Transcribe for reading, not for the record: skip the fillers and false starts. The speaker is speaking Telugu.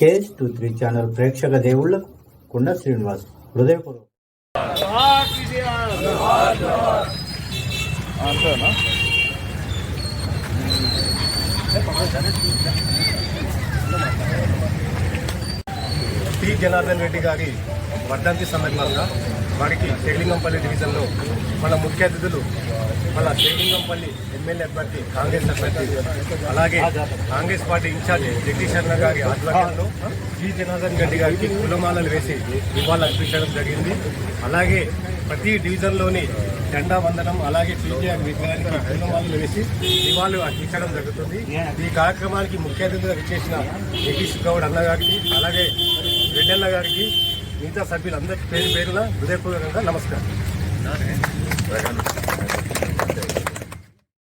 KS23 ఛానల్ ప్రేక్షక దేవుళ్లకు కొండ శ్రీనివాస్ హృదయపూర్వక టి జనార్దన్ రెడ్డి గారి వర్ధంతి సందర్భంగా వారికి శ్రీలింగంపల్లి డివిజన్లో మన ముఖ్య అతిథులు మన శ్రీలింగంపల్లి ఎమ్మెల్యే అభ్యర్థి కాంగ్రెస్ అభ్యర్థి అలాగే కాంగ్రెస్ పార్టీ ఇన్ఛార్జి జగదీష్ అన్న గారి ఆధ్వర్యంలో టి జనార్దన్ రెడ్డి గారికి పూలమాలలు వేసి నివాళులు అర్పించడం జరిగింది. అలాగే ప్రతి డివిజన్లోని జెండా వందనం అలాగే టీజీఆర్ విగ్రహానికి పూలమాలలు వేసి నివాళులు అర్పించడం జరుగుతుంది. ఈ కార్యక్రమానికి ముఖ్య అతిథిగా విచ్చేసిన జగదీష్ గౌడ్ అన్న గారికి అలాగే రెడ్డన్న గారికి మిగతా సభ్యులందరికీ పేరు పేరున హృదయపూర్వకంగా నమస్కారం.